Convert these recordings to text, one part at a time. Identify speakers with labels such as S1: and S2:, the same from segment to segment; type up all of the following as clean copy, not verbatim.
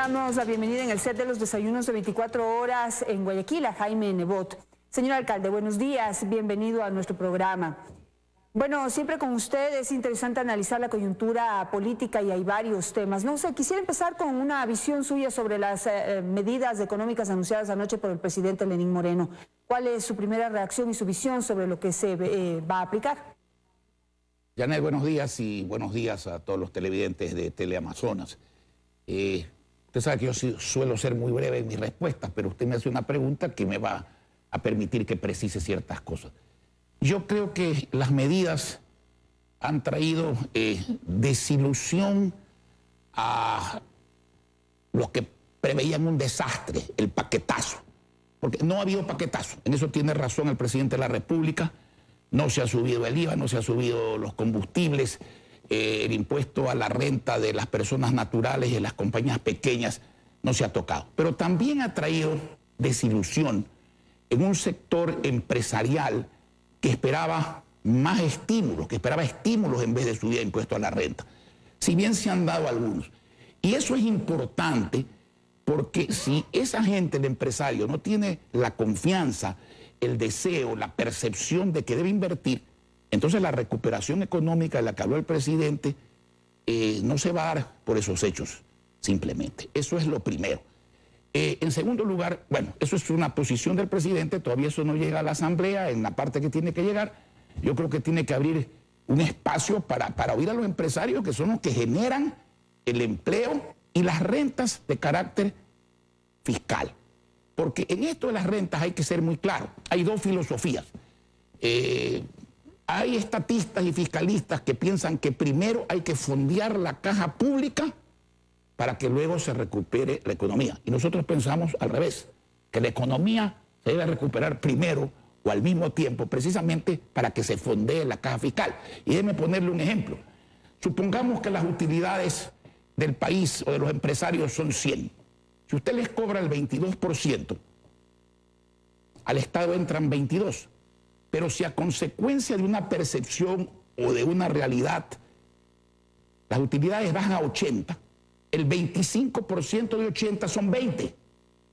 S1: damos la bienvenida en el set de los desayunos de 24 horas en Guayaquil a Jaime Nebot. Señor alcalde, buenos días, bienvenido a nuestro programa. Bueno, siempre con usted es interesante analizar la coyuntura política y hay varios temas. No sé, quisiera empezar con una visión suya sobre las medidas económicas anunciadas anoche por el presidente Lenín Moreno. ¿Cuál es su primera reacción y su visión sobre lo que se va a aplicar?
S2: Janet, buenos días y buenos días a todos los televidentes de Teleamazonas. Usted sabe que yo suelo ser muy breve en mis respuestas, pero usted me hace una pregunta que me va a permitir que precise ciertas cosas. Yo creo que las medidas han traído desilusión a los que preveían un desastre, el paquetazo. Porque no ha habido paquetazo. En eso tiene razón el presidente de la República. No se ha subido el IVA, no se ha subido los combustibles, el impuesto a la renta de las personas naturales y de las compañías pequeñas no se ha tocado. Pero también ha traído desilusión en un sector empresarial que esperaba más estímulos, que esperaba estímulos en vez de subir el impuesto a la renta. Si bien se han dado algunos. Y eso es importante porque si esa gente, el empresario, no tiene la confianza, el deseo, la percepción de que debe invertir, entonces la recuperación económica de la que habló el presidente no se va a dar por esos hechos, simplemente. Eso es lo primero. En segundo lugar, bueno, eso es una posición del presidente, todavía eso no llega a la Asamblea en la parte que tiene que llegar. Yo creo que tiene que abrir un espacio para oír a los empresarios, que son los que generan el empleo y las rentas de carácter fiscal. Porque en esto de las rentas hay que ser muy claro. Hay dos filosofías. Hay estatistas y fiscalistas que piensan que primero hay que fondear la caja pública para que luego se recupere la economía. Y nosotros pensamos al revés, que la economía se debe recuperar primero o al mismo tiempo, precisamente para que se fondee la caja fiscal. Y déjeme ponerle un ejemplo. Supongamos que las utilidades del país o de los empresarios son 100. Si usted les cobra el 22%, al Estado entran 22. Pero si a consecuencia de una percepción o de una realidad, las utilidades bajan a 80, el 25% de 80 son 20,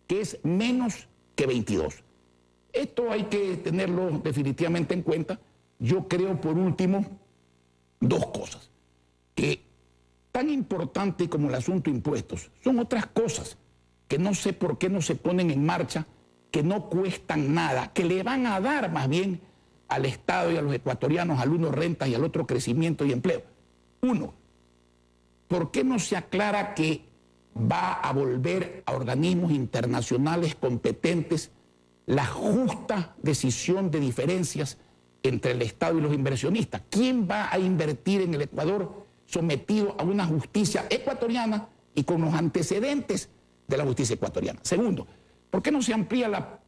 S2: que es menos que 22. Esto hay que tenerlo definitivamente en cuenta. Yo creo, por último, dos cosas. Que tan importante como el asunto de impuestos, son otras cosas que no sé por qué no se ponen en marcha, que no cuestan nada, que le van a dar más bien al Estado y a los ecuatorianos, al uno rentas y al otro crecimiento y empleo. Uno, ¿por qué no se aclara que va a volver a organismos internacionales competentes la justa decisión de diferencias entre el Estado y los inversionistas? ¿Quién va a invertir en el Ecuador sometido a una justicia ecuatoriana y con los antecedentes de la justicia ecuatoriana? Segundo, ¿por qué no se amplía la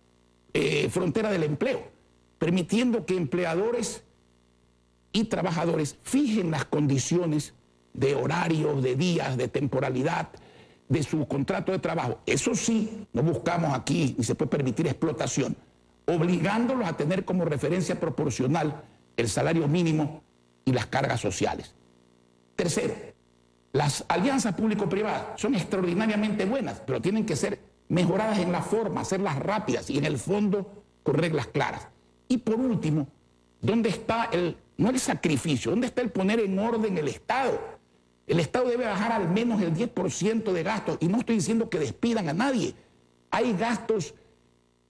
S2: frontera del empleo, permitiendo que empleadores y trabajadores fijen las condiciones de horarios, de días, de temporalidad, de su contrato de trabajo? Eso sí, no buscamos aquí ni se puede permitir explotación, obligándolos a tener como referencia proporcional el salario mínimo y las cargas sociales. Tercero, las alianzas público-privadas son extraordinariamente buenas, pero tienen que ser mejoradas en la forma, hacerlas rápidas y en el fondo con reglas claras. Y por último, ¿dónde está no el sacrificio, dónde está el poner en orden el Estado? El Estado debe bajar al menos el 10% de gastos, y no estoy diciendo que despidan a nadie. Hay gastos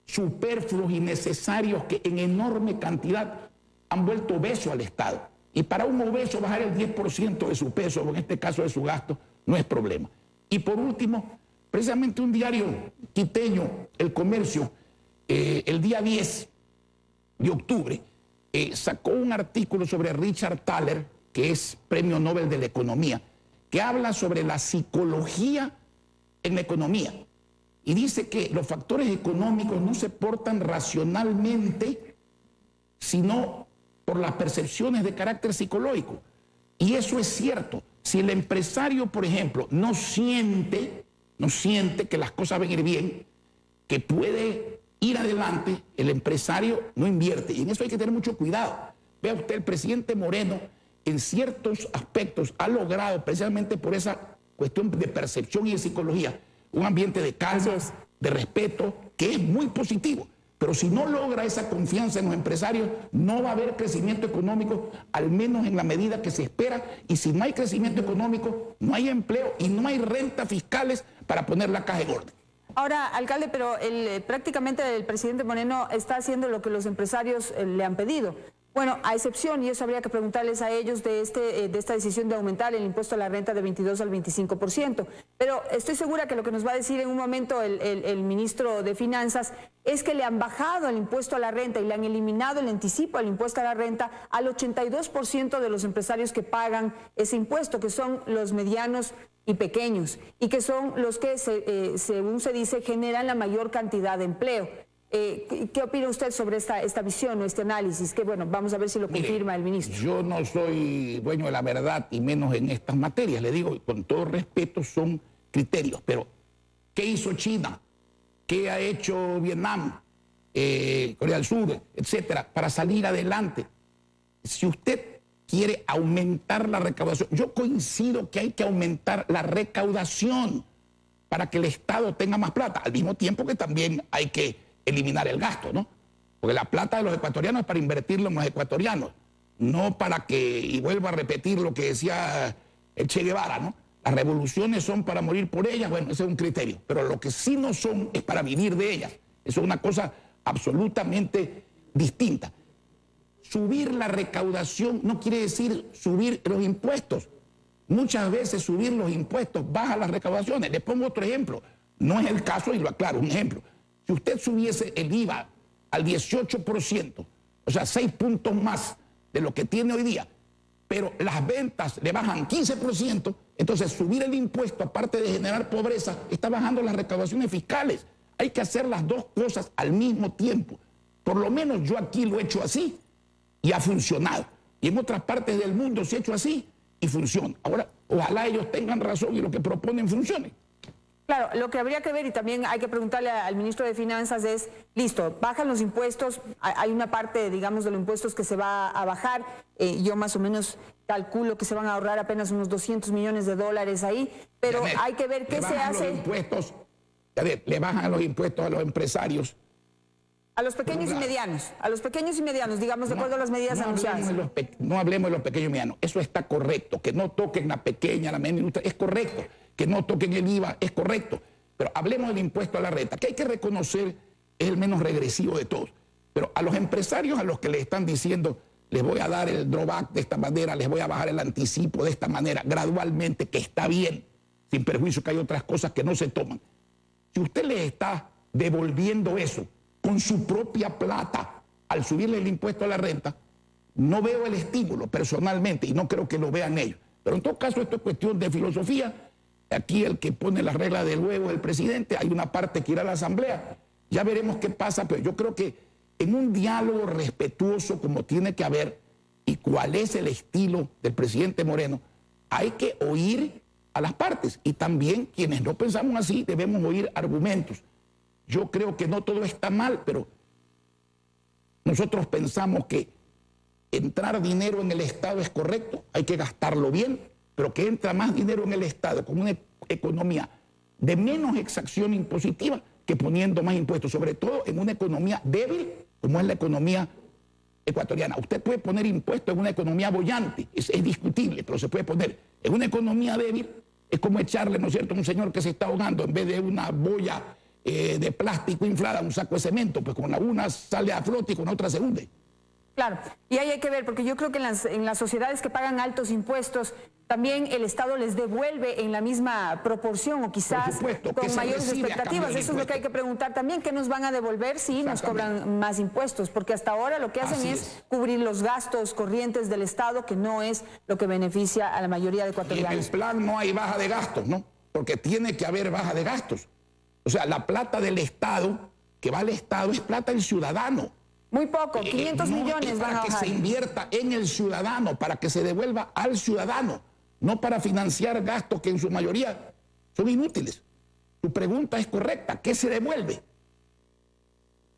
S2: superfluos y necesarios que en enorme cantidad han vuelto obeso al Estado. Y para un obeso bajar el 10% de su peso, o en este caso de su gasto, no es problema. Y por último, precisamente un diario quiteño, El Comercio, el día 10 de octubre, sacó un artículo sobre Richard Thaler, que es Premio Nobel de la Economía, que habla sobre la psicología en la economía. Y dice que los factores económicos no se portan racionalmente, sino por las percepciones de carácter psicológico. Y eso es cierto. Si el empresario, por ejemplo, no siente que las cosas van a ir bien, que puede ir adelante, el empresario no invierte. Y en eso hay que tener mucho cuidado. Vea usted, el presidente Moreno, en ciertos aspectos, ha logrado, precisamente por esa cuestión de percepción y de psicología, un ambiente de calma, de respeto, que es muy positivo. Pero si no logra esa confianza en los empresarios, no va a haber crecimiento económico, al menos en la medida que se espera. Y si no hay crecimiento económico, no hay empleo y no hay rentas fiscales para poner la caja en orden.
S1: Ahora, alcalde, pero prácticamente el presidente Moreno está haciendo lo que los empresarios le han pedido. Bueno, a excepción, y eso habría que preguntarles a ellos de esta decisión de aumentar el impuesto a la renta de 22 al 25%. Pero estoy segura que lo que nos va a decir en un momento el ministro de Finanzas es que le han bajado el impuesto a la renta y le han eliminado el anticipo al impuesto a la renta al 82% de los empresarios que pagan ese impuesto, que son los medianos y pequeños, y que son los que, según se dice, generan la mayor cantidad de empleo. ¿Qué opina usted sobre esta visión o este análisis? Que bueno, vamos a ver si lo confirma el ministro.
S2: Yo no soy dueño de la verdad y menos en estas materias. Le digo, con todo respeto, son criterios. Pero, ¿qué hizo China? ¿Qué ha hecho Vietnam? Corea del Sur, etcétera, para salir adelante? Si usted quiere aumentar la recaudación, yo coincido que hay que aumentar la recaudación para que el Estado tenga más plata, al mismo tiempo que también hay que eliminar el gasto, ¿no? Porque la plata de los ecuatorianos es para invertirlo en los ecuatorianos, no para que, y vuelvo a repetir lo que decía el Che Guevara, ¿no? Las revoluciones son para morir por ellas, bueno, ese es un criterio, pero lo que sí no son es para vivir de ellas. Eso es una cosa absolutamente distinta. Subir la recaudación no quiere decir subir los impuestos. Muchas veces subir los impuestos baja las recaudaciones. Le pongo otro ejemplo. No es el caso y lo aclaro, un ejemplo. Si usted subiese el IVA al 18%, o sea, 6 puntos más de lo que tiene hoy día, pero las ventas le bajan 15%, entonces subir el impuesto, aparte de generar pobreza, está bajando las recaudaciones fiscales. Hay que hacer las dos cosas al mismo tiempo. Por lo menos yo aquí lo he hecho así y ha funcionado. Y en otras partes del mundo se ha hecho así y funciona. Ahora, ojalá ellos tengan razón y lo que proponen funcione.
S1: Claro, lo que habría que ver, y también hay que preguntarle al ministro de Finanzas, es, listo, bajan los impuestos, hay una parte, digamos, de los impuestos que se va a bajar, yo más o menos calculo que se van a ahorrar apenas unos 200 millones de dólares ahí, pero hay que ver qué se hace.
S2: Le bajan los impuestos a los empresarios.
S1: A los pequeños y medianos, digamos, de acuerdo a las medidas anunciadas.
S2: No hablemos de los pequeños y medianos, eso está correcto, que no toquen la pequeña, la media industria, es correcto. Que no toquen el IVA, es correcto. Pero hablemos del impuesto a la renta, que hay que reconocer es el menos regresivo de todos. Pero a los empresarios a los que les están diciendo, les voy a dar el drawback de esta manera, les voy a bajar el anticipo de esta manera, gradualmente, que está bien, sin perjuicio que hay otras cosas que no se toman. Si usted les está devolviendo eso con su propia plata al subirle el impuesto a la renta, no veo el estímulo personalmente y no creo que lo vean ellos. Pero en todo caso esto es cuestión de filosofía. Aquí el que pone las reglas del juego es el presidente, hay una parte que irá a la asamblea, ya veremos qué pasa, pero yo creo que en un diálogo respetuoso como tiene que haber y cuál es el estilo del presidente Moreno, hay que oír a las partes y también quienes no pensamos así debemos oír argumentos. Yo creo que no todo está mal, pero nosotros pensamos que entrar dinero en el Estado es correcto, hay que gastarlo bien, pero que entra más dinero en el Estado con una economía de menos exacción impositiva que poniendo más impuestos, sobre todo en una economía débil como es la economía ecuatoriana. Usted puede poner impuestos en una economía boyante, es discutible, pero se puede poner. En una economía débil es como echarle, ¿no es cierto?, a un señor que se está ahogando en vez de una boya de plástico inflada, un saco de cemento, pues con una sale a flote y con otra se hunde.
S1: Claro, y ahí hay que ver, porque yo creo que en las sociedades que pagan altos impuestos, también el Estado les devuelve en la misma proporción o quizás con mayores expectativas. Eso es lo que hay que preguntar también, ¿qué nos van a devolver si nos cobran más impuestos? Porque hasta ahora lo que hacen es cubrir los gastos corrientes del Estado, que no es lo que beneficia a la mayoría de ecuatorianos.
S2: Y en el plan no hay baja de gastos, ¿no? Porque tiene que haber baja de gastos. O sea, la plata del Estado, que va al Estado, es plata del ciudadano.
S1: Muy poco, 500 millones van a bajar.
S2: Para que se invierta en el ciudadano, para que se devuelva al ciudadano, no para financiar gastos que en su mayoría son inútiles. Tu pregunta es correcta, ¿qué se devuelve?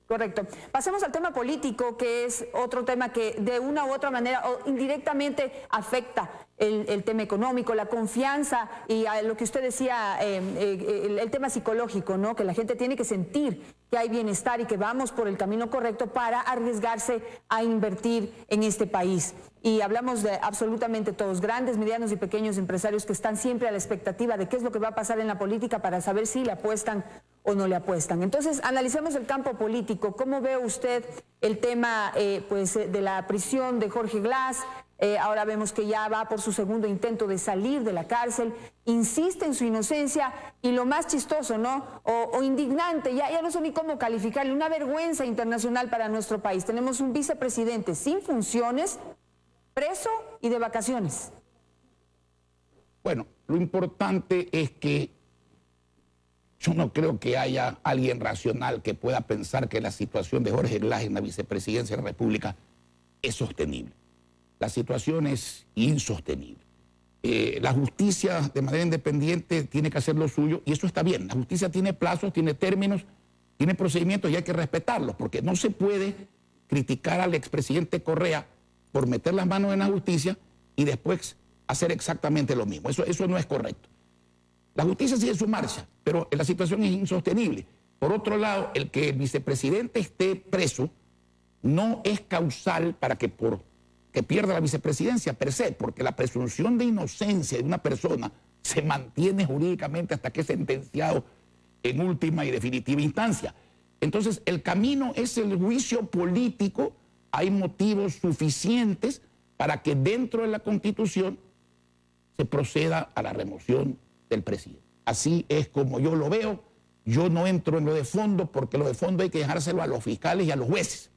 S1: Correcto. Pasemos al tema político, que es otro tema que de una u otra manera o indirectamente afecta el tema económico, la confianza y a lo que usted decía, el tema psicológico, ¿no? Que la gente tiene que sentir que hay bienestar y que vamos por el camino correcto para arriesgarse a invertir en este país. Y hablamos de absolutamente todos, grandes, medianos y pequeños empresarios que están siempre a la expectativa de qué es lo que va a pasar en la política para saber si le apuestan o no le apuestan. Entonces, analicemos el campo político. ¿Cómo ve usted el tema de la prisión de Jorge Glass? Ahora vemos que ya va por su segundo intento de salir de la cárcel, insiste en su inocencia y lo más chistoso, ¿no? O indignante, ya no sé ni cómo calificarle, una vergüenza internacional para nuestro país. Tenemos un vicepresidente sin funciones, preso y de vacaciones.
S2: Bueno, lo importante es que yo no creo que haya alguien racional que pueda pensar que la situación de Jorge Glass en la vicepresidencia de la República es sostenible. La situación es insostenible. La justicia de manera independiente tiene que hacer lo suyo y eso está bien. La justicia tiene plazos, tiene términos, tiene procedimientos y hay que respetarlos porque no se puede criticar al expresidente Correa por meter las manos en la justicia y después hacer exactamente lo mismo. Eso no es correcto. La justicia sigue su marcha, pero la situación es insostenible. Por otro lado, el que el vicepresidente esté preso no es causal para que pierda la vicepresidencia per se, porque la presunción de inocencia de una persona se mantiene jurídicamente hasta que es sentenciado en última y definitiva instancia. Entonces, el camino es el juicio político. Hay motivos suficientes para que dentro de la Constitución se proceda a la remoción del presidente. Así es como yo lo veo. Yo no entro en lo de fondo porque lo de fondo hay que dejárselo a los fiscales y a los jueces.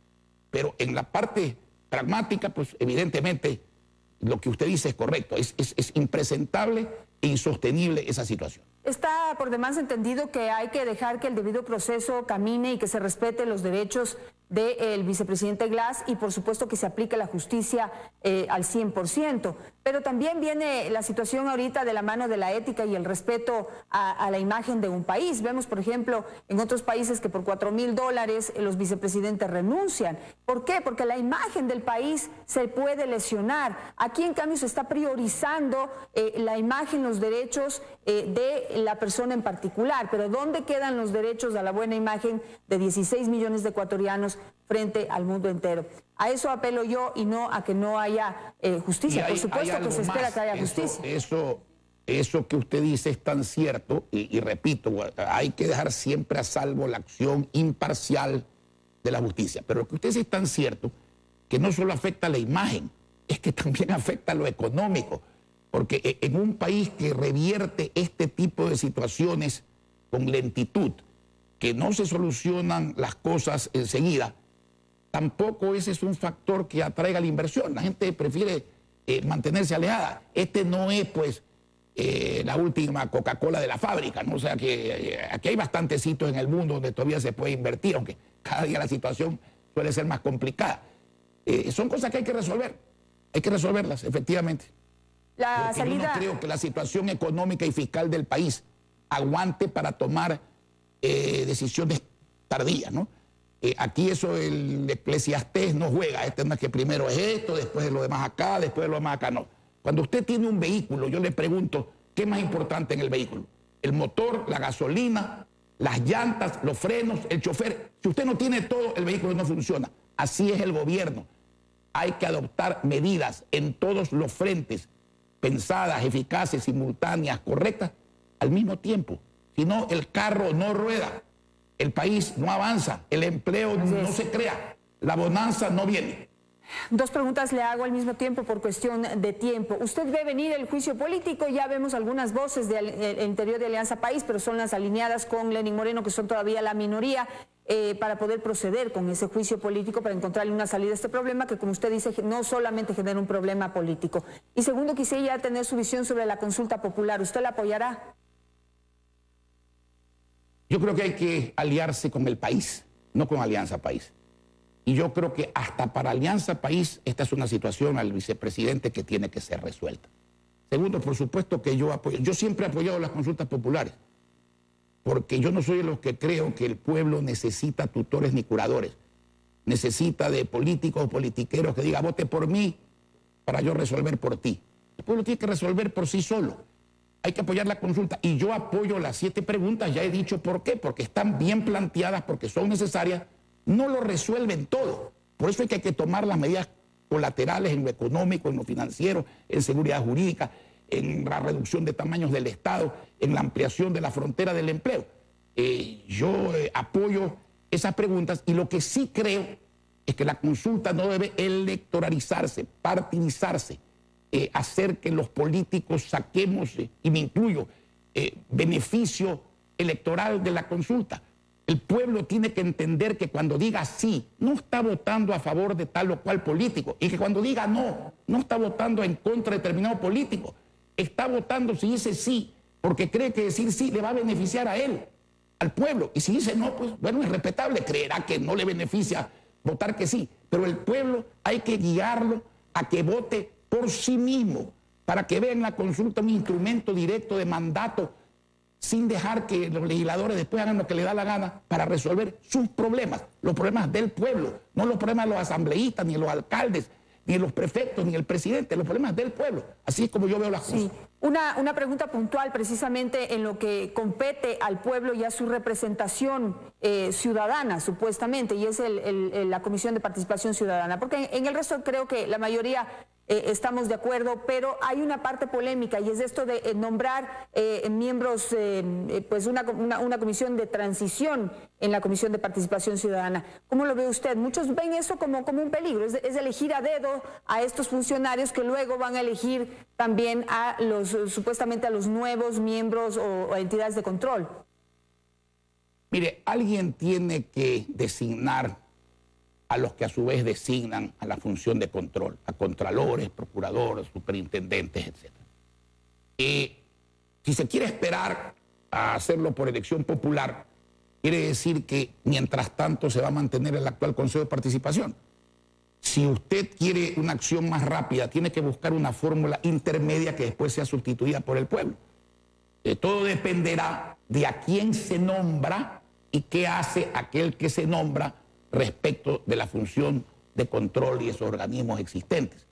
S2: Pero en la parte pragmática, pues evidentemente lo que usted dice es correcto. Es impresentable e insostenible esa situación.
S1: Está por demás entendido que hay que dejar que el debido proceso camine y que se respeten los derechos del vicepresidente Glass y por supuesto que se aplique la justicia al 100%. Pero también viene la situación ahorita de la mano de la ética y el respeto a la imagen de un país. Vemos, por ejemplo, en otros países que por $4,000 los vicepresidentes renuncian. ¿Por qué? Porque la imagen del país se puede lesionar. Aquí, en cambio, se está priorizando la imagen, los derechos de la persona en particular. Pero ¿dónde quedan los derechos a la buena imagen de 16 millones de ecuatorianos frente al mundo entero? A eso apelo yo y no a que no haya justicia. Por supuesto que se espera que haya justicia.
S2: Eso que usted dice es tan cierto y repito, hay que dejar siempre a salvo la acción imparcial de la justicia. Pero lo que usted dice es tan cierto que no solo afecta la imagen, es que también afecta lo económico. Porque en un país que revierte este tipo de situaciones con lentitud, que no se solucionan las cosas enseguida, tampoco ese es un factor que atraiga la inversión. La gente prefiere mantenerse alejada. Este no es, pues, la última Coca-Cola de la fábrica, ¿no? O sea que aquí hay bastantes sitios en el mundo donde todavía se puede invertir, aunque cada día la situación suele ser más complicada. Son cosas que hay que resolver. Hay que resolverlas, efectivamente. Porque yo no creo que la situación económica y fiscal del país aguante para tomar decisiones tardías, ¿no? Aquí eso el eclesiastés no juega. No es que primero es esto, después es lo demás acá, después es lo demás acá, no. Cuando usted tiene un vehículo, yo le pregunto, ¿qué es más importante en el vehículo? El motor, la gasolina, las llantas, los frenos, el chofer. Si usted no tiene todo, el vehículo no funciona. Así es el gobierno. Hay que adoptar medidas en todos los frentes, pensadas, eficaces, simultáneas, correctas, al mismo tiempo. Si no, el carro no rueda, el país no avanza, el empleo no se crea, la bonanza no viene.
S1: Dos preguntas le hago al mismo tiempo por cuestión de tiempo. Usted ve venir el juicio político, ya vemos algunas voces del interior de Alianza País, pero son las alineadas con Lenín Moreno, que son todavía la minoría, para poder proceder con ese juicio político, para encontrarle una salida a este problema que, como usted dice, no solamente genera un problema político. Y segundo, quisiera ya tener su visión sobre la consulta popular. ¿Usted la apoyará?
S2: Yo creo que hay que aliarse con el país, no con Alianza País. Y yo creo que hasta para Alianza País esta es una situación al vicepresidente que tiene que ser resuelta. Segundo, por supuesto que yo siempre he apoyado las consultas populares. porque yo no soy de los que creo que el pueblo necesita tutores ni curadores. Necesita de políticos o politiqueros que digan, vote por mí para yo resolver por ti. El pueblo tiene que resolver por sí solo. Hay que apoyar la consulta. Y yo apoyo las 7 preguntas, ya he dicho por qué, porque están bien planteadas, porque son necesarias, no lo resuelven todo. Por eso hay que tomar las medidas colaterales en lo económico, en lo financiero, en seguridad jurídica, en la reducción de tamaños del Estado, en la ampliación de la frontera del empleo. Yo apoyo esas preguntas y lo que sí creo es que la consulta no debe electoralizarse, partidizarse, hacer que los políticos saquemos, y me incluyo, beneficio electoral de la consulta. El pueblo tiene que entender que cuando diga sí, no está votando a favor de tal o cual político, y que cuando diga no, no está votando en contra de determinado político. Está votando, si dice sí, porque cree que decir sí le va a beneficiar a él, al pueblo. Y si dice no, pues bueno, es respetable, creerá que no le beneficia votar que sí. Pero el pueblo hay que guiarlo a que vote por sí mismo, para que vea en la consulta un instrumento directo de mandato, sin dejar que los legisladores después hagan lo que les da la gana para resolver sus problemas, los problemas del pueblo, no los problemas de los asambleístas, ni de los alcaldes, ni de los prefectos, ni el presidente, los problemas del pueblo. Así es como yo veo las cosas. Sí.
S1: Una pregunta puntual precisamente en lo que compete al pueblo y a su representación ciudadana, supuestamente, y es la Comisión de Participación Ciudadana. Porque en el resto creo que la mayoría estamos de acuerdo, pero hay una parte polémica y es esto de nombrar miembros, pues una comisión de transición en la Comisión de Participación Ciudadana. ¿Cómo lo ve usted? Muchos ven eso como un peligro, es elegir a dedo a estos funcionarios que luego van a elegir también a supuestamente a los nuevos miembros o entidades de control.
S2: Mire, alguien tiene que designar a los que a su vez designan a la función de control, a contralores, procuradores, superintendentes, etc. Si se quiere esperar a hacerlo por elección popular, quiere decir que mientras tanto se va a mantener el actual Consejo de Participación. Si usted quiere una acción más rápida, tiene que buscar una fórmula intermedia que después sea sustituida por el pueblo. Todo dependerá de a quién se nombra y qué hace aquel que se nombra respecto de la función de control y esos organismos existentes.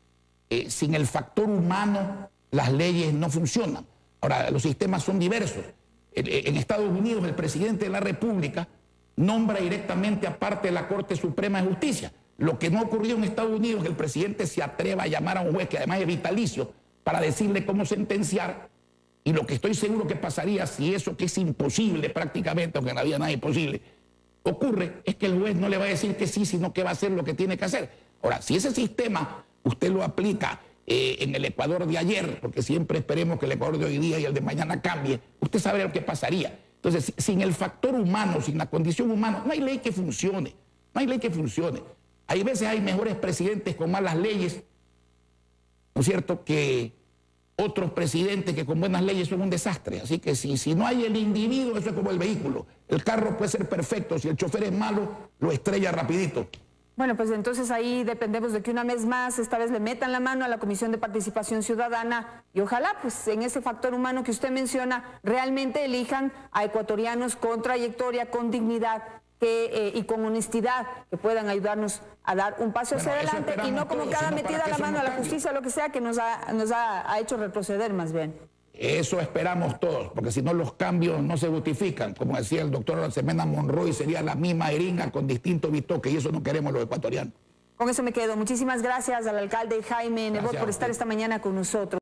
S2: Sin el factor humano, las leyes no funcionan. Ahora, los sistemas son diversos. En Estados Unidos, el presidente de la República nombra directamente a parte de la Corte Suprema de Justicia. Lo que no ha ocurrido en Estados Unidos es que el presidente se atreva a llamar a un juez, que además es vitalicio, para decirle cómo sentenciar. Y lo que estoy seguro que pasaría si eso, que es imposible prácticamente, aunque en la vida nada es imposible, ocurre, es que el juez no le va a decir que sí, sino que va a hacer lo que tiene que hacer. Ahora, si ese sistema usted lo aplica en el Ecuador de ayer, porque siempre esperemos que el Ecuador de hoy día y el de mañana cambie, usted sabe lo que pasaría. Entonces, sin el factor humano, sin la condición humana, no hay ley que funcione, no hay ley que funcione. Hay veces hay mejores presidentes con malas leyes, ¿no es cierto?, que otros presidentes que con buenas leyes son un desastre. Así que si no hay el individuo, eso es como el vehículo. El carro puede ser perfecto, si el chofer es malo, lo estrella rapidito.
S1: Bueno, pues entonces ahí dependemos de que una vez más, esta vez le metan la mano a la Comisión de Participación Ciudadana y ojalá, pues en ese factor humano que usted menciona, realmente elijan a ecuatorianos con trayectoria, con dignidad y con honestidad, que puedan ayudarnos a dar un paso hacia adelante y no como cada metida la mano a la justicia, lo que sea, que nos ha hecho retroceder más bien.
S2: Eso esperamos todos, porque si no los cambios no se justifican. Como decía el doctor Arosemena Monroy, sería la misma jeringa con distinto bitoque y eso no queremos los ecuatorianos.
S1: Con eso me quedo. Muchísimas gracias al alcalde Jaime Nebot por estar esta mañana con nosotros.